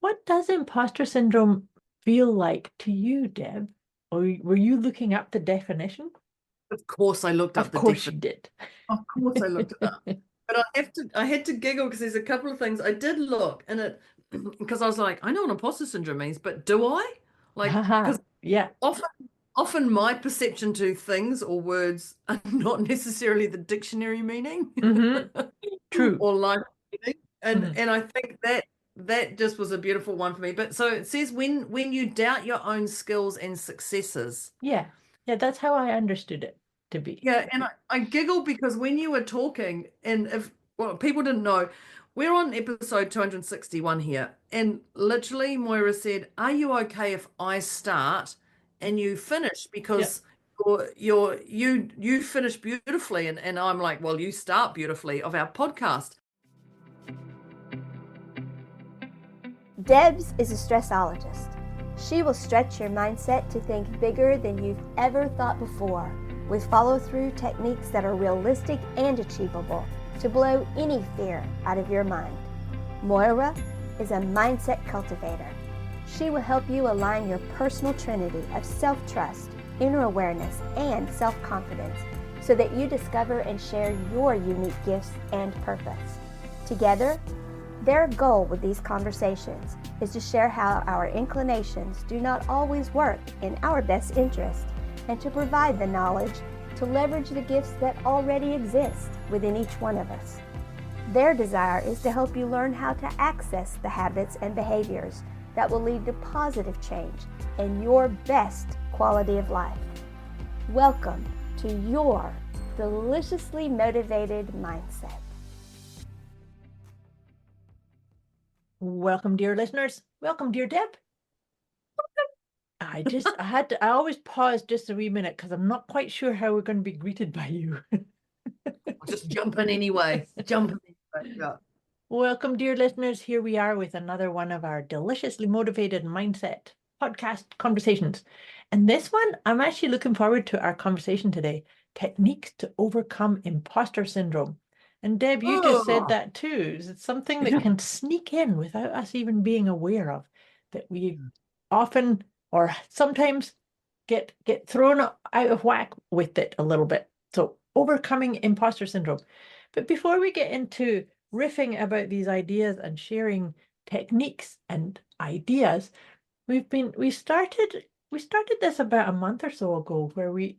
what does imposter syndrome feel like to you, Deb? Or were you looking up the definition? Of course, I looked up Of the course definition. you did. Of course, I looked it up. But I had to giggle because there's a couple of things I did look and it because I was like, I know what imposter syndrome means, but do I? Like, Haha, because yeah. often often my perception to things or words are not necessarily the dictionary meaning Mm-hmm. True. or life meaning. Mm-hmm. And I think that just was a beautiful one for me. But so it says when you doubt your own skills and successes. Yeah. Yeah, that's how I understood it to be. Yeah, and I giggle because when you were talking, and if well, people didn't know, we're on episode 261 here, and literally Moira said, "Are you okay if I start and you finish? Yeah. Because you finish beautifully." And I'm like, "Well, you start beautifully of our podcast." Debz is a stressologist. She will stretch your mindset to think bigger than you've ever thought before, with follow-through techniques that are realistic and achievable to blow any fear out of your mind. Moira is a mindset cultivator. She will help you align your personal trinity of self-trust, inner awareness, and self-confidence so that you discover and share your unique gifts and purpose. Together, their goal with these conversations is to share how our inclinations do not always work in our best interest and to provide the knowledge to leverage the gifts that already exist within each one of us. Their desire is to help you learn how to access the habits and behaviors that will lead to positive change and your best quality of life. Welcome to your deliciously motivated mindset. Welcome, dear listeners. Welcome, dear Deb. I always pause just a wee minute because I'm not quite sure how we're going to be greeted by you. I'll just jump in anyway. Jump in anyway. Yeah. Welcome, dear listeners. Here we are with another one of our deliciously motivated mindset podcast conversations. And this one, I'm actually looking forward to our conversation today. Techniques to overcome imposter syndrome. And Deb, you just said Oh, that too. It's something that can sneak in without us even being aware of, that we often or sometimes get thrown out of whack with it a little bit. So overcoming imposter syndrome. But before we get into riffing about these ideas and sharing techniques and ideas, we started this about a month or so ago, where we,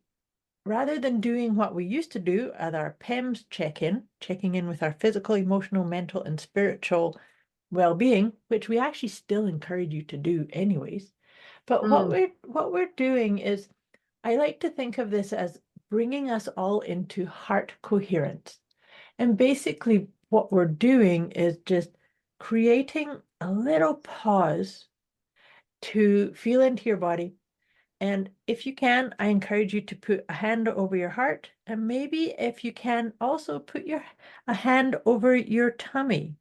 rather than doing what we used to do at our PEMS checking in with our physical, emotional, mental, and spiritual well-being, which we actually still encourage you to do anyways. But mm, what we're doing is, I like to think of this as bringing us all into heart coherence. And basically, what we're doing is just creating a little pause to feel into your body. And if you can, I encourage you to put a hand over your heart. And maybe if you can, also put a hand over your tummy,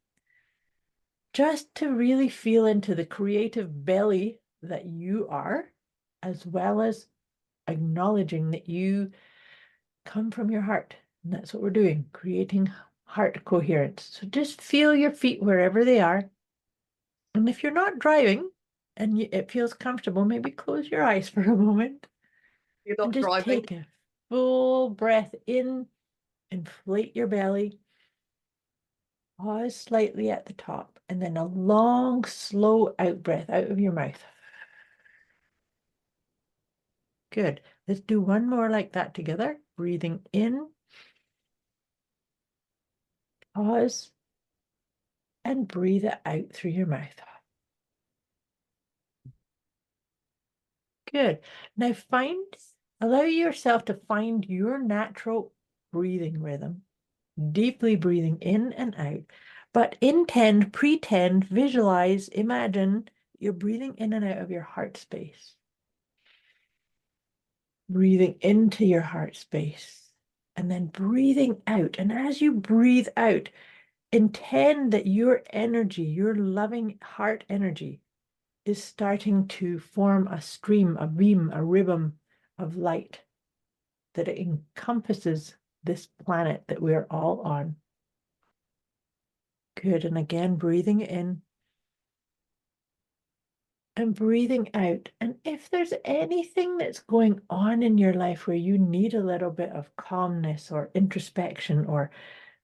just to really feel into the creative belly that you are, as well as acknowledging that you come from your heart. And that's what we're doing, creating heart coherence. So just feel your feet wherever they are. And if you're not driving and it feels comfortable, maybe close your eyes for a moment you're and not just driving. take a full breath in, inflate your belly, pause slightly at the top, and then a long, slow out breath out of your mouth. Good. Let's do one more like that together. Breathing in, pause, and breathe it out through your mouth. Good. Now allow yourself to find your natural breathing rhythm, deeply breathing in and out, but pretend, visualize, imagine you're breathing in and out of your heart space. Breathing into your heart space and then breathing out. And as you breathe out, intend that your energy, your loving heart energy, is starting to form a stream, a beam, a ribbon of light that it encompasses this planet that we're all on. Good. And again, breathing in and breathing out. And if there's anything that's going on in your life where you need a little bit of calmness or introspection or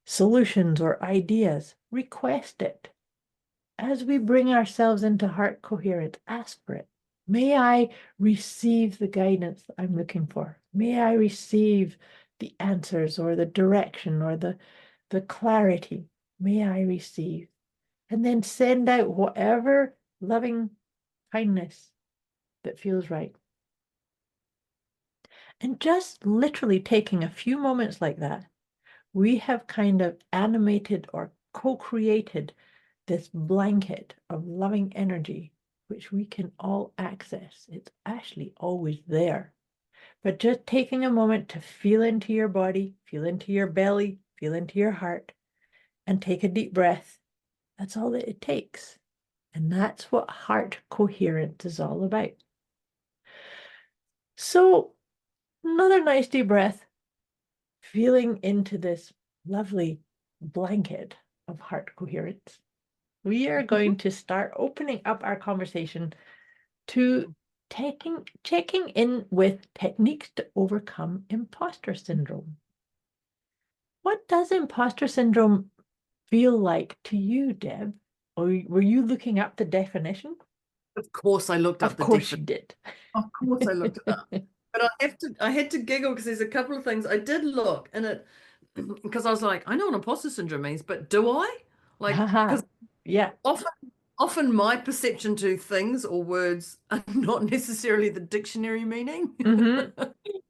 solutions or ideas, request it. As we bring ourselves into heart coherence, ask for it. May I receive the guidance that I'm looking for? May I receive the answers or the direction or the clarity? May I receive? And then send out whatever loving kindness that feels right. And just literally taking a few moments like that, we have kind of animated or co-created this blanket of loving energy, which we can all access. It's actually always there. But just taking a moment to feel into your body, feel into your belly, feel into your heart, and take a deep breath. That's all that it takes. And that's what heart coherence is all about. So, another nice deep breath, feeling into this lovely blanket of heart coherence. We are going to start opening up our conversation to checking in with techniques to overcome imposter syndrome. What does imposter syndrome feel like to you, Deb? Or were you looking up the definition? Of course, I looked up Of the course you definition. did. Of course, I looked it up. But I had to giggle because there's a couple of things I did look and it because I was like, I know what imposter syndrome means, but do I? Like, because Yeah. often my perception to things or words are not necessarily the dictionary meaning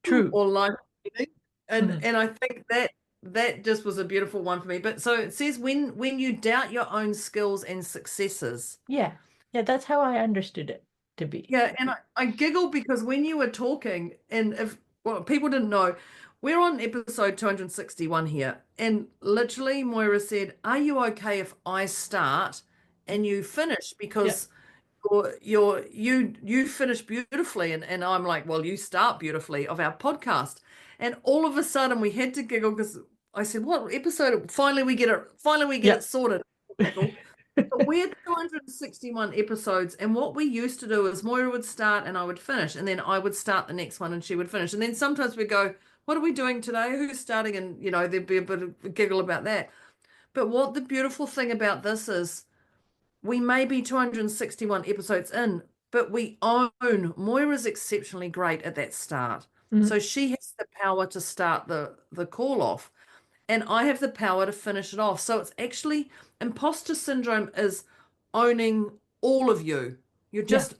True. or life meaning. Mhm. And I think that just was a beautiful one for me. But so it says when you doubt your own skills and successes. Yeah. Yeah, that's how I understood it to be. Yeah, and I giggle because when you were talking, and if well, people didn't know, we're on episode 261 here, and literally Moira said, "Are you okay if I start and you finish?" Yeah. Because you finish beautifully, and I'm like, "Well, you start beautifully of our podcast," and all of a sudden we had to giggle because I said, "What episode? Finally we get it. Finally we get Yeah. it sorted." Giggle. But we're 261 episodes, and what we used to do is Moira would start and I would finish, and then I would start the next one and she would finish. And then sometimes we'd go, "What are we doing today? Who's starting?" And, there'd be a bit of a giggle about that. But what the beautiful thing about this is we may be 261 episodes in, but we own Moira's exceptionally great at that start. Mhm. So she has the power to start the call off and I have the power to finish it off. So it's actually imposter syndrome is owning all of you. You're Yeah. just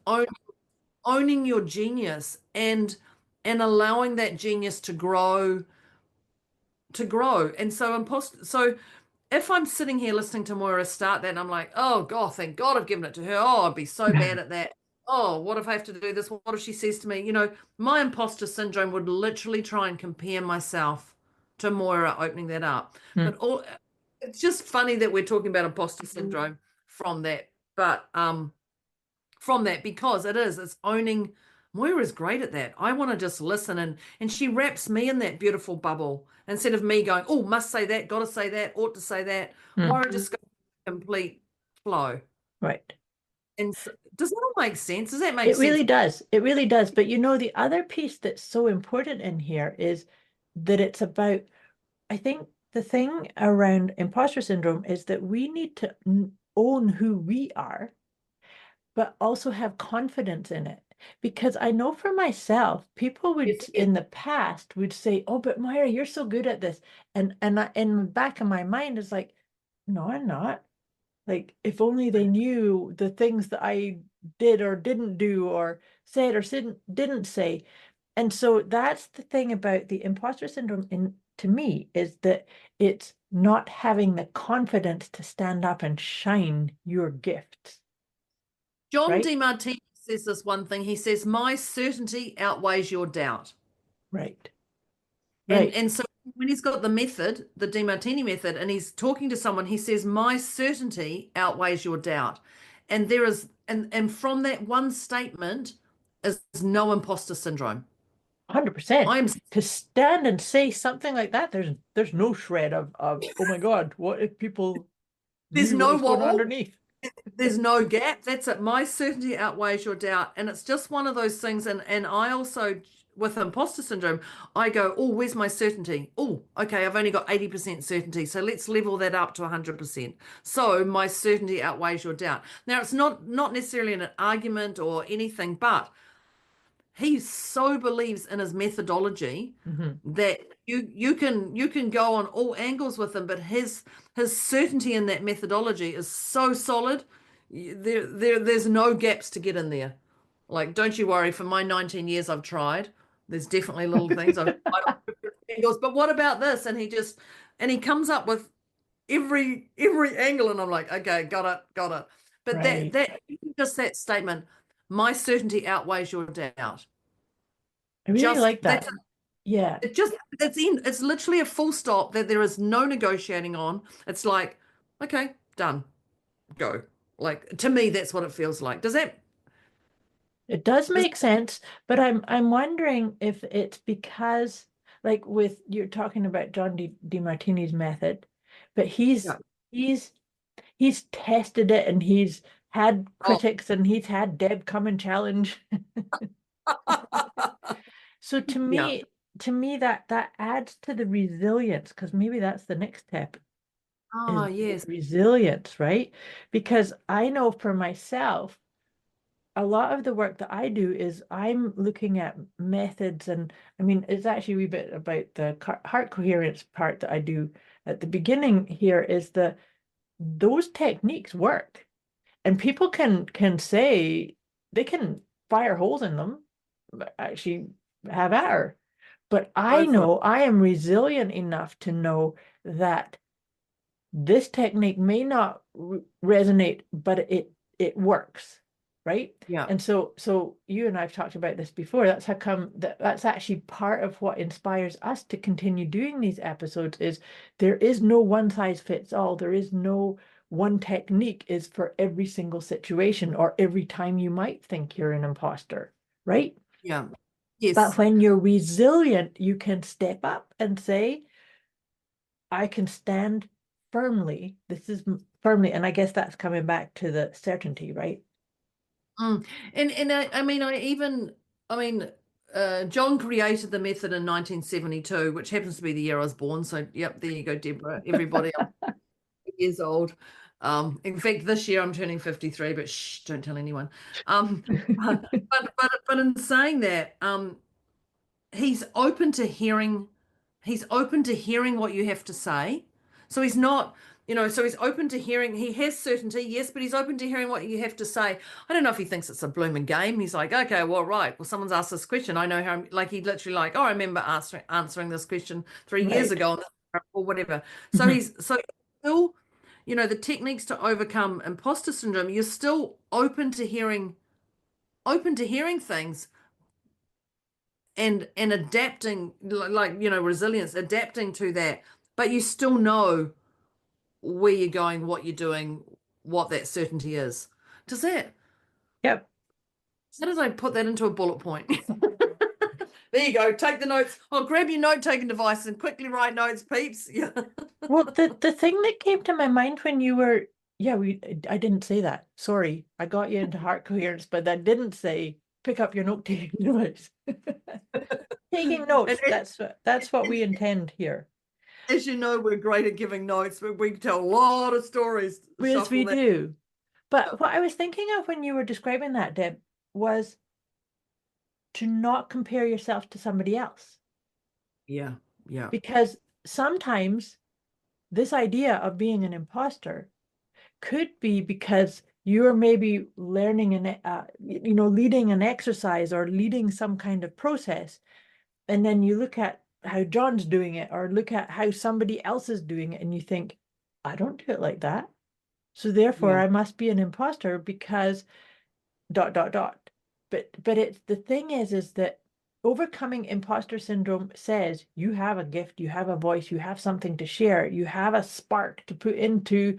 owning your genius and allowing that genius to grow And so if I'm sitting here listening to Moira start that and I'm like, oh God, thank God I've given it to her. Oh, I'd be so bad at that. Oh, what if I have to do this? What if she says to me, my imposter syndrome would literally try and compare myself to Moira opening that up. Mm. But it's just funny that we're talking about imposter syndrome from that. But from that because it's owning. Moira's great at that. I want to just listen and she wraps me in that beautiful bubble instead of me going, oh, must say that, gotta say that, ought to say that. Moira just goes complete flow. Right. And so, does that all make sense? Does that make It sense? really does. It really does. But the other piece that's so important in here is that it's about, I think the thing around imposter syndrome is that we need to own who we are, but also have confidence in it. Because I know for myself, people would Yes, yes. in the past would say, "Oh, but Moira, you're so good at this," and in the back of my mind is like, "No, I'm not." Like, if only they knew the things that I did or didn't do or said or didn't say. And so that's the thing about the imposter syndrome to me is that it's not having the confidence to stand up and shine your gifts, John right? DeMartini says this one thing. He says, my certainty outweighs your doubt. Right. And Right. and so when he's got the method, the DeMartini method, and he's talking to someone, he says, my certainty outweighs your doubt. And there is and from that one statement is no imposter syndrome. 100%. I'm To stand and say something like that, there's no shred of oh my God, what if people there's knew what no was going on wobble. underneath? There's no gap. That's it. My certainty outweighs your doubt. And it's just one of those things. And I also, with imposter syndrome, I go, oh, where's my certainty? Oh, okay, I've only got 80% certainty. So let's level that up to 100%. So my certainty outweighs your doubt. Now, it's not necessarily an argument or anything, but he so believes in his methodology that you can go on all angles with him, but his certainty in that methodology is so solid. There's no gaps to get in there. Like, don't you worry. For my 19 years, I've tried. There's definitely little things I've tried on different angles. But what about this? And he comes up with every angle, and I'm like, okay, got it. But Right. just that statement, my certainty outweighs your doubt. I really like that. Yeah. It's literally a full stop that there is no negotiating on. It's like, okay, done, go. Like, to me, that's what it feels like. It does make sense, but I'm wondering if it's because, like, with you're talking about John DeMartini's method, but Yeah. he's tested it and he's had Oh. critics and he's had Deb come and challenge. So Yeah. to me that adds to the resilience, because maybe that's the next step Ah, is yes. resilience, right? Because I know for myself, a lot of the work that I do is I'm looking at methods, and I mean, it's actually a wee bit about the heart coherence part that I do at the beginning here is those techniques work, and people can say they can fire holes in them, but actually have at her. But I Go for it. know I am resilient enough to know that this technique may not resonate, but it works, right? Yeah. And so you and I've talked about this before. That's how come that's actually part of what inspires us to continue doing these episodes is there is no one size fits all. There is no one technique is for every single situation or every time you might think you're an imposter, right? Yeah. But Yes. when you're resilient, you can step up and say, I can stand firmly. This is firmly, and I guess that's coming back to the certainty, right? Mm. And I mean, John created the method in 1972, which happens to be the year I was born. So, yep, there you go, Deborah. Everybody, I'm years old. In fact, this year I'm turning 53, but shh, don't tell anyone. But in saying that, he's open to hearing what you have to say. So he's not, so he's open to hearing. He has certainty, yes, but he's open to hearing what you have to say. I don't know if he thinks it's a blooming game. He's like, okay, well, right, well, someone's asked this question, I know how. Like, he literally like, oh, I remember answering this question 3 years Right. ago or whatever. So Mhm. he's still, the techniques to overcome imposter syndrome, you're still open to hearing things and adapting, like, resilience, adapting to that, but you still know where you're going, what you're doing, what that certainty is. Does that Yep. how did I put that into a bullet point? There you go, take the notes. Grab your note-taking device and quickly write notes, peeps. Yeah. Well, the thing that came to my mind when you were, yeah, I didn't say that. Sorry, I got you into heart coherence, but that didn't say pick up your note-taking device. Taking notes, And that's what we intend here. as you know, we're great at giving notes, but we can tell a lot of stories. Yes, we Shuffle that. do. But what I was thinking of when you were describing that, Deb, was to not compare yourself to somebody else. Yeah, yeah, Because sometimes this idea of being an imposter could be because you're maybe learning leading an exercise or leading some kind of process, and then you look at how John's doing it or look at how somebody else is doing it and you think, I don't do it like that, so therefore yeah, I must be an imposter because dot dot dot. But it's the thing is that overcoming imposter syndrome says you have a gift, you have a voice, you have something to share, you have a spark to put into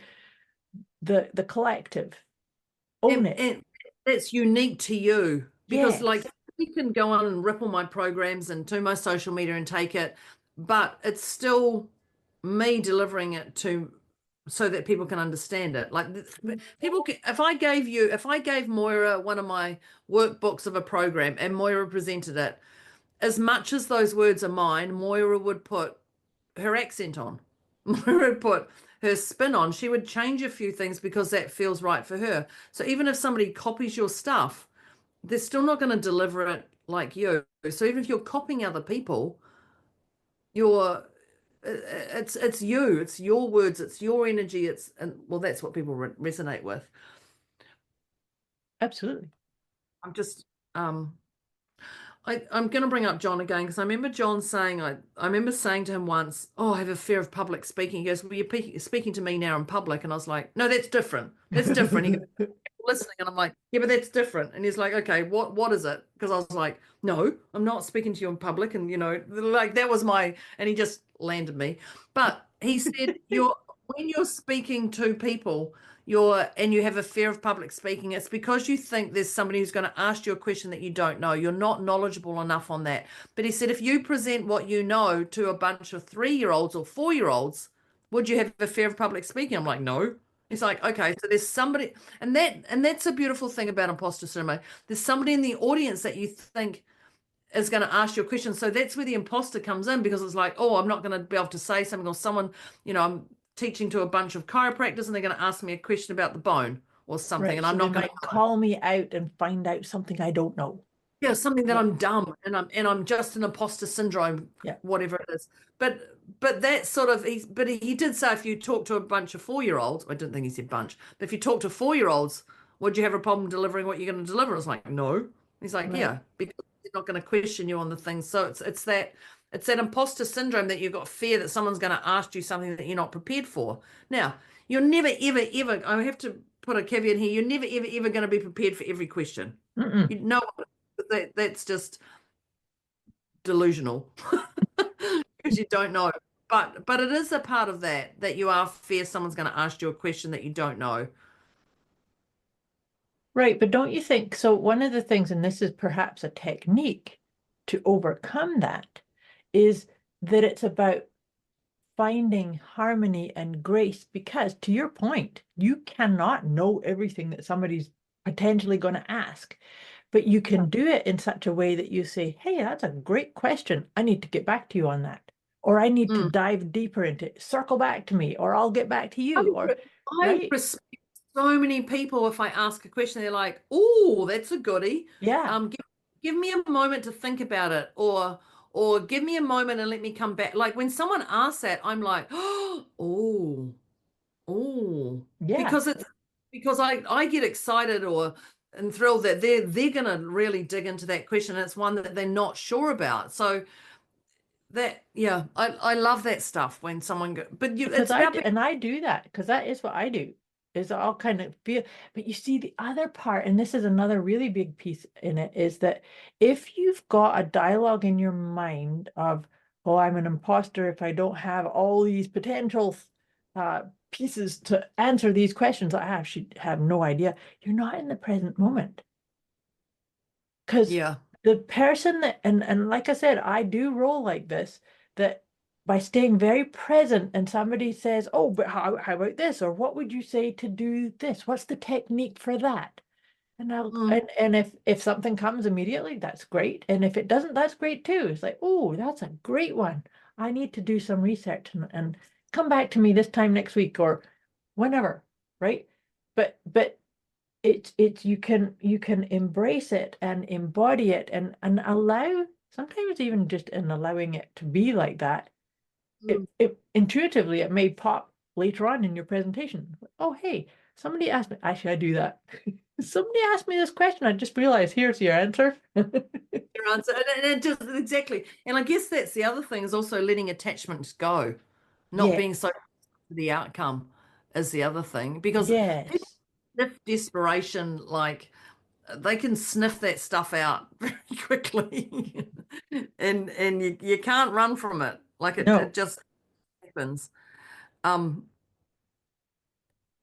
the collective. Own it. and that's unique to you, because, like, Yes. you can go on and ripple my programs and to my social media and take it, but it's still me delivering it to so that people can understand it. Like people can, if I gave Moira one of my workbooks of a program and Moira presented it, as much as those words are mine, Moira would put her accent on. Moira would put her spin on. She would change a few things because that feels right for her. So even if somebody copies your stuff, they're still not going to deliver it like you. So even if you're copying other people, you're it's you, it's your words, it's your energy, and well, that's what people resonate with. Absolutely. I'm just I'm going to bring up John again because I remember John saying, I remember saying to him once, oh, I have a fear of public speaking. He goes, well, you're speaking to me now in public. And I was like, no, that's different. That's different. He goes, listening. And I'm like, yeah, but that's different. And he's like, okay, what is it? Because I was like, no, I'm not speaking to you in public. And, like that was and he just landed me. But he said, when you're speaking to people, and you have a fear of public speaking, it's because you think there's somebody who's going to ask you a question that you don't know. You're not knowledgeable enough on that. But he said, if you present what you know to a bunch of 3-year-olds or 4-year-olds, would you have a fear of public speaking? I'm like, no. He's like, okay, so there's somebody, and that's a beautiful thing about imposter syndrome. There's somebody in the audience that you think is going to ask you a question. So that's where the imposter comes in, because it's like, oh, I'm not going to be able to say something, or someone, I'm teaching to a bunch of chiropractors and they're going to ask me a question about the bone or something, Right. and So I'm they not going to might call me out and find out something I don't know. yeah, something that Yeah. I'm dumb and I'm just an imposter syndrome, Yeah. whatever it is. But that sort of he did say if you talk to a bunch of 4-year-olds, I didn't think he said bunch, but if you talk to 4-year-olds, would you have a problem delivering what you're going to deliver? I was like, no. He's like, Right. yeah, because they're not going to question you on the things. So it's that imposter syndrome that you've got fear that someone's going to ask you something that you're not prepared for. Now, you're never, ever, ever, I have to put a caveat here, you're never, ever, ever going to be prepared for every question. Mm-mm. You know, that's just delusional because you don't know. But it is a part of that you are fear someone's going to ask you a question that you don't know. Right. But don't you think so? One of the things, and this is perhaps a technique to overcome that, is that it's about finding harmony and grace, because to your point, you cannot know everything that somebody's potentially going to ask, but you can do it in such a way that you say, hey, that's a great question. I need to get back to you on that. Or I need to dive deeper into it. Circle back to me, or I'll get back to you. I Right? respect so many people. If I ask a question, they're like, "Oh, that's a goodie." Yeah. Give me a moment to think about it, or give me a moment and let me come back. Like when someone asks that, I'm like, "Oh, oh," Yeah. because I get excited and thrilled that they're gonna really dig into that question. And it's one that they're not sure about. So that I love that stuff when someone but Because it's about I do that, because that is what I do, is I'll kind of feel. But you see, the other part, and this is another really big piece in it, is that if you've got a dialogue in your mind of, oh, I'm an imposter if I don't have all these potential pieces to answer these questions, I actually have no idea. You're not in the present moment. Because yeah. the person that, and like I said, I do roll like this, that by staying very present and somebody says, oh, but how about this? Or what would you say to do this? What's the technique for that? And and if something comes immediately, that's great. And if it doesn't, that's great too. It's like, oh, that's a great one. I need to do some research and come back to me this time next week or whenever, right? But it's you can embrace it and embody it and allow, sometimes even just in allowing it to be like that, it intuitively it may pop later on in your presentation. Oh, hey, somebody asked me, actually I do that. Somebody asked me this question, I just realized here's your answer. Your answer and it just exactly. And I guess that's the other thing, is also letting attachments go, not being Yes. so to the outcome is the other thing, because people Yes. sniff desperation, like they can sniff that stuff out very quickly and you can't run from it, like it No. just happens. um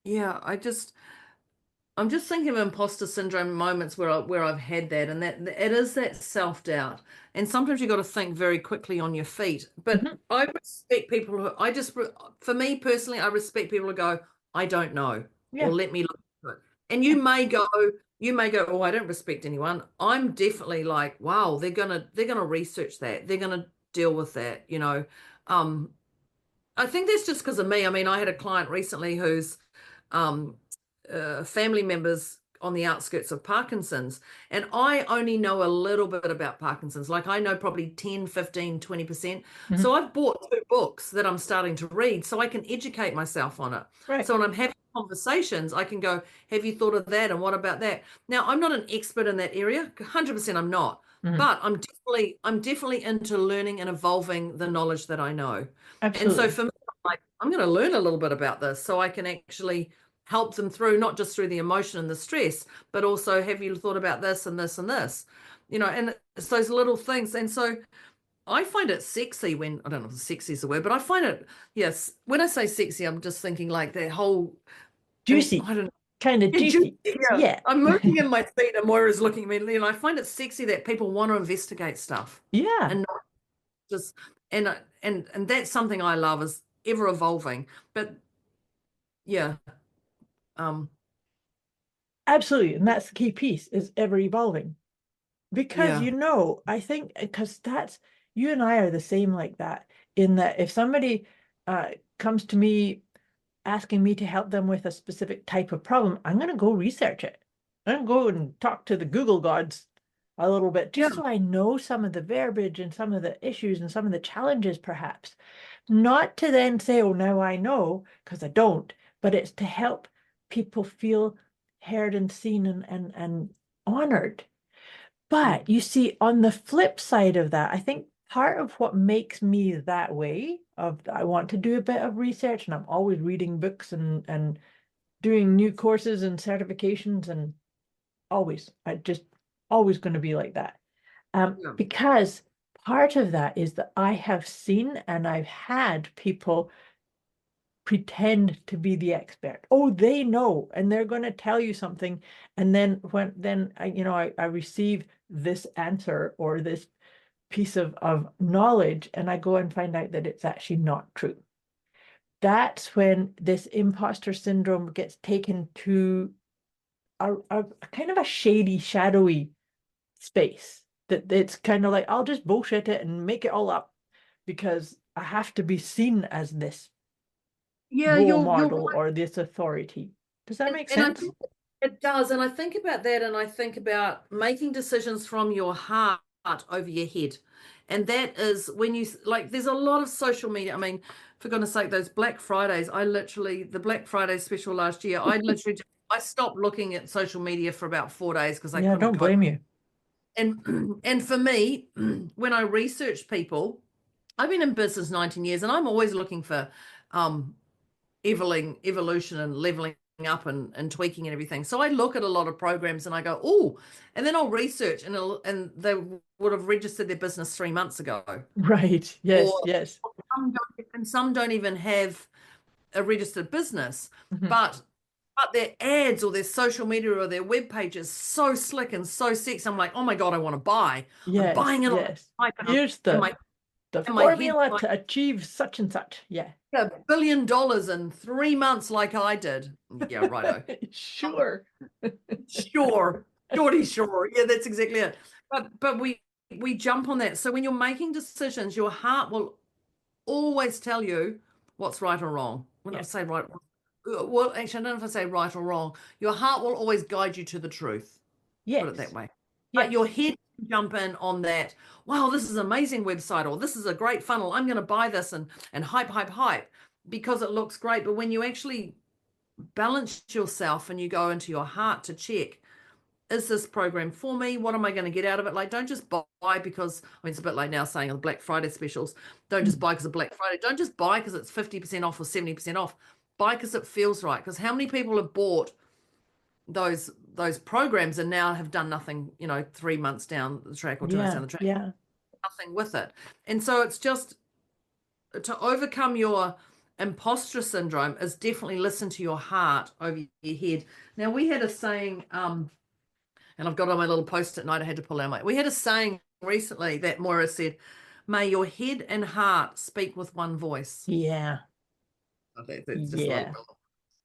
yeah, I'm just thinking of imposter syndrome moments where I've had that, and that it is that self-doubt. And sometimes you got to think very quickly on your feet. But Mhm. I respect people who for me personally, I respect people who go, I don't know, or Yeah. let me look into it. And Yeah. you may go, oh, I don't respect anyone. I'm definitely like, wow, they're gonna research that. They're gonna deal with that, you know. Um, I think that's just because of me. I mean, I had a client recently who's um, family members on the outskirts of Parkinson's, and I only know a little bit about Parkinson's. Like I know probably 10, 15, 20%. Mhm. So I've bought 2 books that I'm starting to read so I can educate myself on it. Right. So when I'm having conversations, I can go, have you thought of that? And what about that? Now, I'm not an expert in that area. 100% I'm not. Mhm. But I'm definitely into learning and evolving the knowledge that I know. And so Absolutely. for me, I'm like, I'm going to learn a little bit about this so I can actually help them through, not just through the emotion and the stress, but also, have you thought about this and this and this? You know, and it's those little things. And so I find it sexy when, I don't know if sexy is the word, but I find it, yes, when I say sexy, I'm just thinking like that whole, and Juicy. I don't know, Kind of yeah, juicy. yeah. Yeah. I'm moving in my seat and Moira's looking at me, and I find it sexy that people want to investigate stuff Yeah. and not just, and that's something I love, is ever evolving. But yeah, um, Absolutely. And that's the key piece is ever evolving. Because yeah, I think because that's you and I are the same like that, in that if somebody comes to me asking me to help them with a specific type of problem, I'm going to go research it. I'm going to go and talk to the Google gods a little bit, yeah. just so I know some of the verbiage and some of the issues and some of the challenges, perhaps. Not to then say, oh, now I know, because I don't, but it's to help people feel heard and seen and honored. Mm. But you see, on the flip side of that, I think part of what makes me that way of I want to do a bit of research and I'm always reading books and doing new courses and certifications and I just always going to be like that. Yeah. Because part of that is that I have seen and I've had people pretend to be the expert. Oh, they know, and they're going to tell you something. And then I receive this answer or this piece of knowledge, and I go and find out that it's actually not true. That's when this imposter syndrome gets taken to a kind of a shady, shadowy space. That it's kind of like, I'll just bullshit it and make it all up because I have to be seen as this Yeah, role you're model right. or this authority. Does that make And I sense? think it does. And I think about that, and I think about making decisions from your heart over your head. And that is when you like, there's a lot of social media. I mean, for goodness sake, those Black Fridays, the Black Friday special last year, I stopped looking at social media for about 4 days because I Yeah, couldn't don't cope. blame you. And for me, when I research people, I've been in business 19 years, and I'm always looking for um evolution and leveling up and tweaking and everything. So I look at a lot of programs and I go, oh, and then I'll research, and they would have registered their business 3 months ago, Right. or Yes, yes. some don't even have a registered business, Mhm. but their ads or their social media or their web page is so slick and so sexy. I'm like, oh my God, I want to buy. I'm Yes, buying it on yes. hype, Here's and the my head formula like to achieve such and such. Yeah. $1 billion in 3 months like I did. Yeah, righto. Sure. Sure, shorty, sure. Yeah, that's exactly it. But we jump on that. So when you're making decisions, your heart will always tell you what's right or wrong. When I Yeah. say right, well, actually, I don't know if I say right or wrong. Your heart will always guide you to the truth. Put it that Yes. way. But your Yes. head can jump in on that. Wow, this is an amazing website, or this is a great funnel. I'm going to buy this and hype, hype, hype because it looks great. But when you actually balance yourself and you go into your heart to check, is this program for me? What am I going to get out of it? Like, don't just buy because, I mean, it's a bit like now saying on the Black Friday specials, don't just Mm. buy because of Black Friday. Don't just buy because it's 50% off or 70% off. Buy because it feels right. Because how many people have bought those programs and now have done nothing, 3 months down the track or 2 months down Yeah. the track, Yeah. nothing with it. And so it's just to overcome your imposter syndrome is definitely listen to your heart over your head. Now, we had a saying, and I've got on my little post-it note, I had to pull out we had a saying recently that Moira said, may your head and heart speak with one voice. Yeah. That's just Yeah.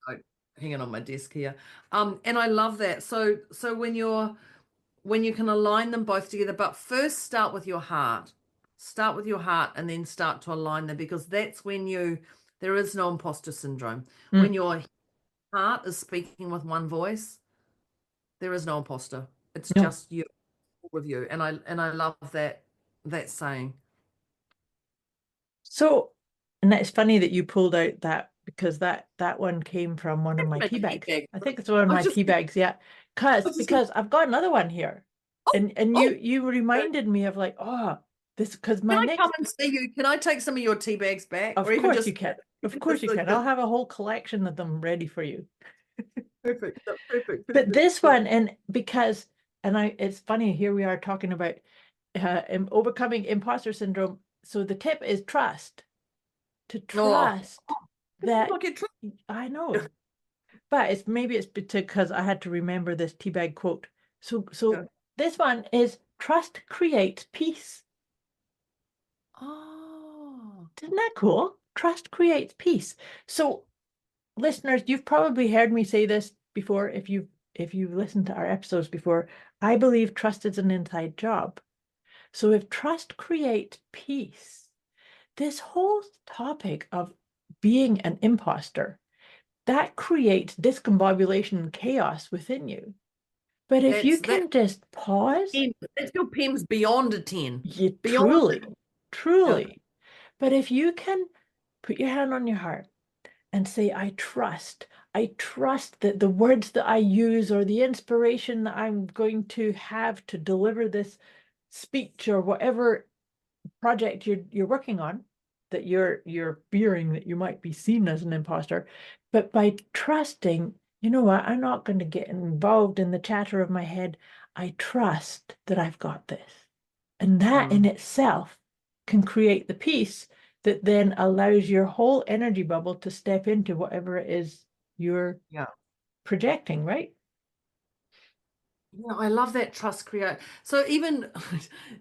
like hanging on my desk here. And I love that. So when you can align them both together, but first start with your heart. Start with your heart and then start to align them, because that's when there is no imposter syndrome. When your heart is speaking with one voice, there is no imposter. It's No. just you with you. And I love that saying. So, and it's funny that you pulled out that, because that one came from one of my Make a tea tea bags. bag. I think it's one of I my just- tea bags, yeah. Because I've got another one here. And oh, you reminded me of like, oh, this, because my Can I next, come and see you? Can I take some of your tea bags back? of Or even course just you can. Of course you can. I'll have a whole collection of them ready for you. perfect. But this one, and because, it's funny, here we are talking about overcoming imposter syndrome. So the tip is trust. To trust that, Look at I know, but maybe it's because I had to remember this teabag quote. So Yeah. this one is trust creates peace. Oh, Isn't that cool? Trust creates peace. So listeners, you've probably heard me say this before if you've listened to our episodes before. I believe trust is an inside job. So if trust creates peace, this whole topic of being an imposter, that creates discombobulation and chaos within you. But if you can just pause, that's your PEM's beyond a 10. you Beyond truly. But if you can put your hand on your heart and say, I trust that the words that I use or the inspiration that I'm going to have to deliver this speech or whatever project you're working on, that you're fearing that you might be seen as an imposter, but by trusting, you know what, I'm not going to get involved in the chatter of my head. I trust that I've got this. And that in itself can create the peace that then allows your whole energy bubble to step into whatever it is you're projecting, right? Yeah, I love that trust create. So even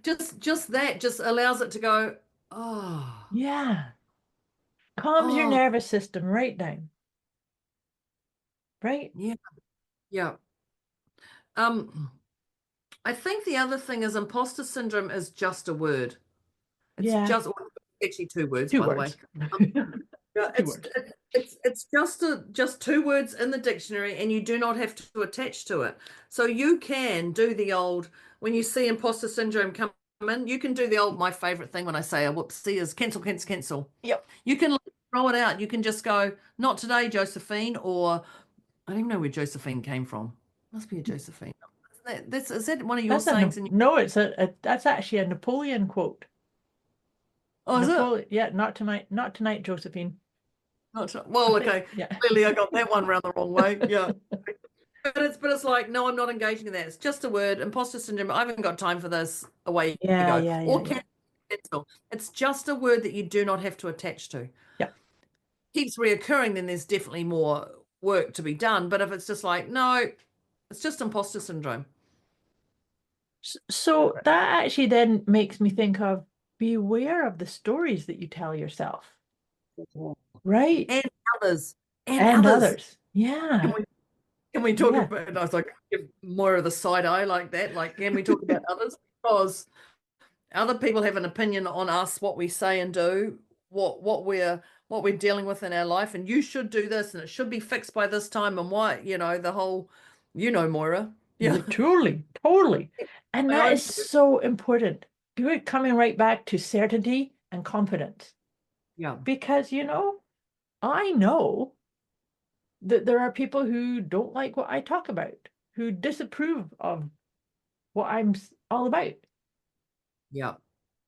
just that just allows it to go, oh. Yeah. Calms your nervous system right down. Right? Yeah. Yeah. I think the other thing is imposter syndrome is just a word. It's just actually 2 words, by the way. Yeah, it's just 2 words in the dictionary, and you do not have to attach to it. So you can do the old, when you see imposter syndrome come in, you can do the old, my favorite thing when I say a whoopsie is cancel. Yep. You can throw it out. You can just go, not today, Josephine, or I don't even know where Josephine came from. Must be a Josephine. Is that one of your sayings? No, that's actually a Napoleon quote. Oh, is it? Yeah, not tonight, Josephine. Well, okay. Yeah. Clearly I got that one around the wrong way. Yeah. But it's like, no, I'm not engaging in that. It's just a word. Imposter syndrome. I haven't got time for this. Away you go. Or cancel. It's just a word that you do not have to attach to. Yeah. Keeps reoccurring, then there's definitely more work to be done. But if it's just like, no, it's just imposter syndrome. So that actually then makes me think of beware of the stories that you tell yourself. Right? And others. And others. Yeah. Can we talk about, and I was like, give Moira the side eye like that. Like, can we talk about others? Because other people have an opinion on us, what we say and do, what we're dealing with in our life, and you should do this, and it should be fixed by this time, and why, the whole, Moira. Yeah, totally. And that is so important. We're coming right back to certainty and confidence. Yeah. Because, I know that there are people who don't like what I talk about, who disapprove of what I'm all about. Yeah.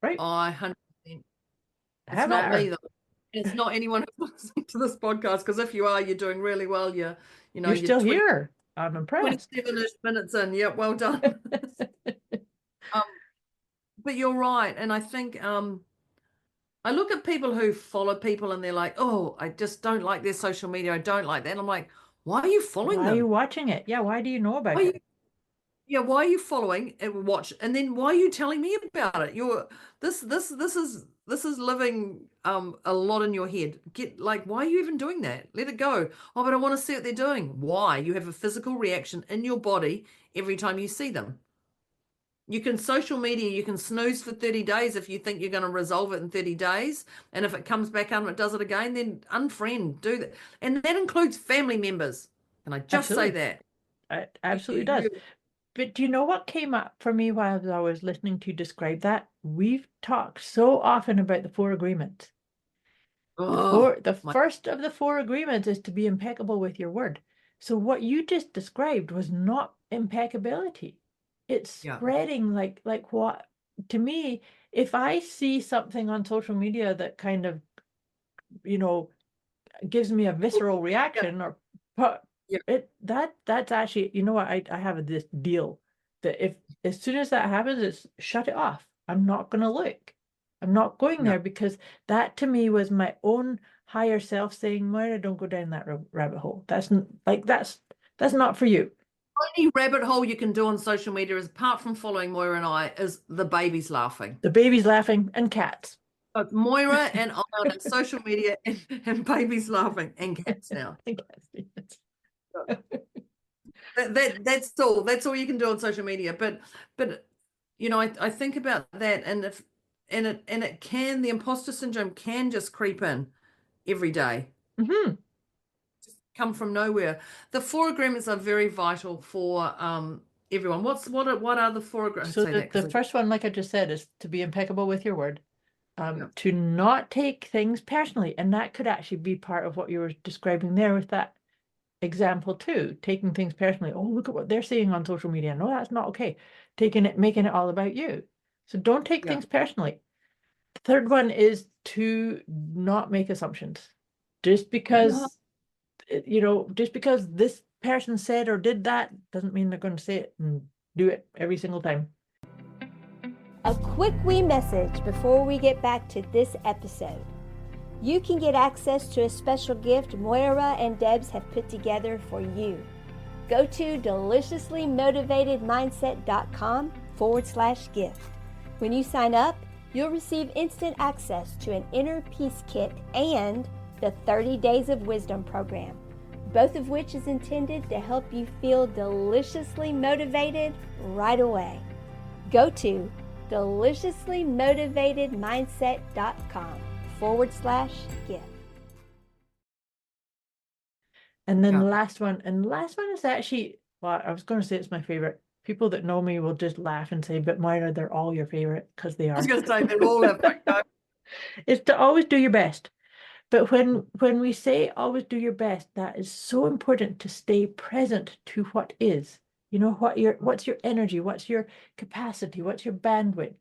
Right? 100%. It's not me, though. It's not anyone who's listening to this podcast, because if you are, you're doing really well. You're still here. I'm impressed. 27-ish minutes in. Yeah, well done. But you're right. And I think I look at people who follow people and they're like, oh, I just don't like their social media. I don't like that. And I'm like, why are you following Why are you them? watching it? Yeah, why do you know about Why are you, it? yeah, why are you following and watch? And then why are you telling me about it? This is living a lot in your head. Get like, why are you even doing that? Let it go. Oh, but I want to see what they're doing. Why? You have a physical reaction in your body every time you see them. You can social media, you can snooze for 30 days if you think you're going to resolve it in 30 days. And if it comes back up and it does it again, then unfriend, do that. And that includes family members. Can I just say Absolutely. that? It You, absolutely you, does. you- But do you know what came up for me while I was listening to you describe that? We've talked so often about the four agreements. oh, The my, first of the four agreements is to be impeccable with your word. So what you just described was not impeccability. It's yeah. spreading like what to me, if I see something on social media that kind of, you know, gives me a visceral Yeah, reaction or but yeah, that's actually, you know what, I have this deal that if as soon as that happens, it's shut it off. I'm not going to look. I'm not going yeah. there because that to me was my own higher self saying, Moira, don't go down that rabbit hole. That's not for you. Only rabbit hole you can do on social media is apart from following Moira and I is the babies laughing. The baby's laughing and cats. But Moira and I on our social media and babies laughing and cats now. And cats, yes. That's all you can do on social media. But you know, I think about that and if and it can the imposter syndrome can just creep in every day. Mhm. Just come from nowhere. The four agreements are very vital for everyone. What are the four agreements? So Say that the because first one, like I just said, is to be impeccable with your word. yeah. To not take things personally. And that could actually be part of what you were describing there with that example too, taking things personally. Oh, look at what they're saying on social media. No, that's not okay. Making it all about you. So don't take Yeah. things personally. The third one is to not make assumptions. Just Yeah. because, just because this person said or did that doesn't mean they're going to say it and do it every single time. A quick wee message before we get back to this episode. You can get access to a special gift Moira and Debz have put together for you. Go to deliciouslymotivatedmindset.com/gift. When you sign up, you'll receive instant access to an inner peace kit and the 30 Days of Wisdom program, both of which is intended to help you feel deliciously motivated right away. Go to deliciouslymotivatedmindset.com/gift. And then Yeah. the last one is actually, well, I was going to say it's my favorite. People that know me will just laugh and say, but Moira, they're all your favorite because they I was are. going to say they're all have It's to always do your best. But when we say always do your best, that is so important to stay present to what is. You know, what's your energy, what's your capacity, what's your bandwidth.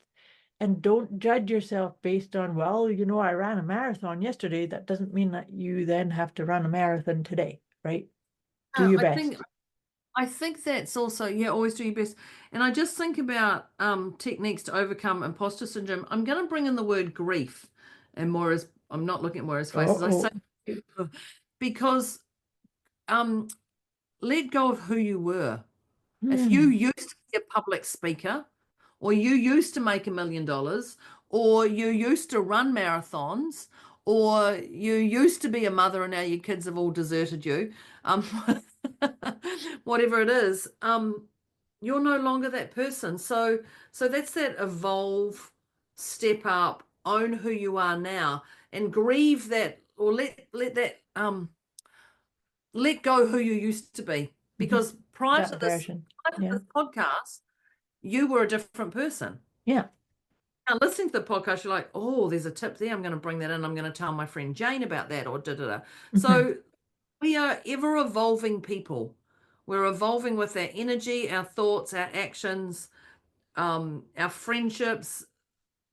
And don't judge yourself based on, well, I ran a marathon yesterday. That doesn't mean that you then have to run a marathon today, right? Do your I best. think that's also, yeah, always do your best. And I just think about techniques to overcome imposter syndrome. I'm going to bring in the word grief. And I'm not looking at Moira's face as I say, Oh, because let go of who you were. If you hmm. used to be a public speaker, or you used to make $1 million, or you used to run marathons, or you used to be a mother and now your kids have all deserted you, whatever it is, you're no longer that person. So that's that evolve, step up, own who you are now, and grieve that, or let go who you used to be. Because prior to That version. Yeah. this podcast, you were a different person. Yeah. Now, listening to the podcast, you're like, oh, there's a tip there. I'm going to bring that in. I'm going to tell my friend Jane about that, or da da da. So we are ever evolving people. We're evolving with our energy, our thoughts, our actions, our friendships.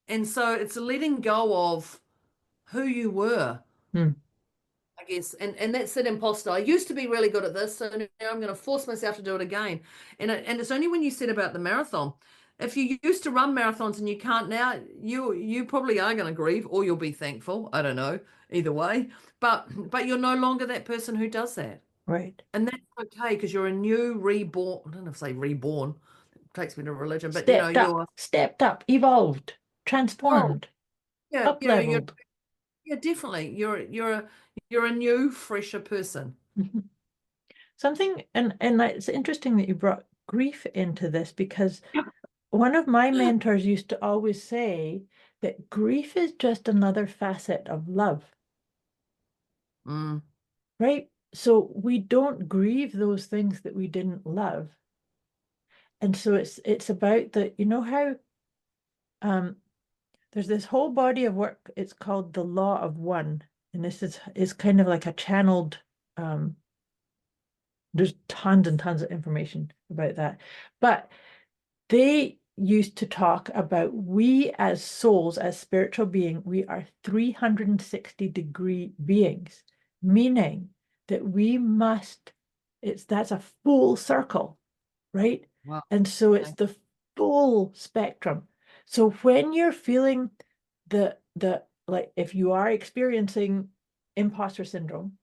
And so it's letting go of who you were, Hmm. I guess. And that's that imposter. I used to be really good at this, so now I'm going to force myself to do it again. And it's only when you said about the marathon, if you used to run marathons and you can't now, you probably are going to grieve, or you'll be thankful. I don't know, either way. But you're no longer that person who does that. Right. And that's okay, because you're a new reborn. I don't know if I say reborn. It takes me to religion, but Stepped up, evolved, well, transformed, yeah, up leveled. yeah, definitely. You're a new, fresher person. Mhm. Something, and it's interesting that you brought grief into this, because one of my mentors used to always say that grief is just another facet of love, Mm, right? So we don't grieve those things that we didn't love. And so it's about how there's this whole body of work, it's called the Law of One. And this is kind of like a channeled, there's tons and tons of information about that. But they used to talk about, we as souls, as spiritual being, we are 360-degree beings, meaning that that's a full circle, right? wow. And so it's the full spectrum. So when you're feeling the like, if you are experiencing imposter syndrome,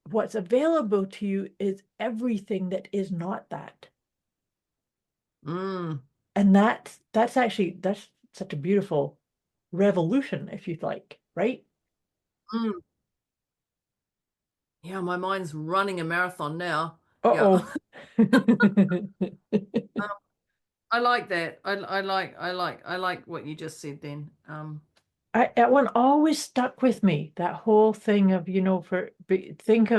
what's available to you is everything that is not that. Mm, And that's such a beautiful revolution, if you'd like, right? mm. Yeah, my mind's running a marathon now. Yeah. Uh-oh. I like that. I like what you just said then. That one always stuck with me, that whole thing of, think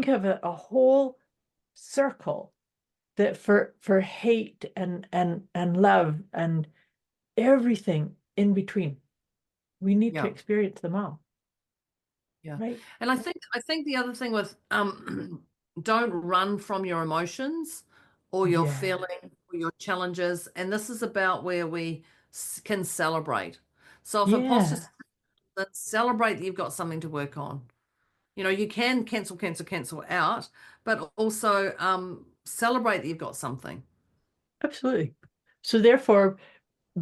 of a whole circle that for hate and love and everything in between. We need to Yeah. experience them all. Yeah. Right? And I think the other thing with don't run from your emotions or your Yeah. feelings or your challenges. And this is about where we can celebrate. So if imposter Yeah. syndrome, celebrate that you've got something to work on. You can cancel out, but also celebrate that you've got something. Absolutely. So therefore,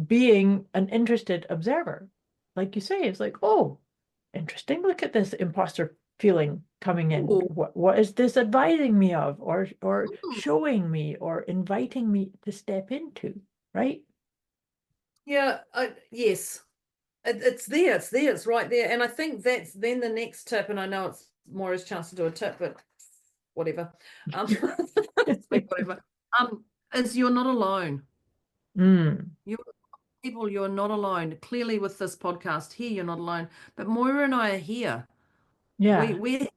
being an interested observer, like you say, it's like, oh, interesting. Look at this imposter feeling coming in. Ooh. What is this advising me of, or Mm. showing me, or inviting me to step into, right? Yeah, yes. It's there, it's right there. And I think that's then the next tip, and I know it's Moira's chance to do a tip, but whatever. Whatever. Is you're not alone. Mm, You people, you're not alone. Clearly with this podcast here, you're not alone. But Moira and I are here. yeah. We're here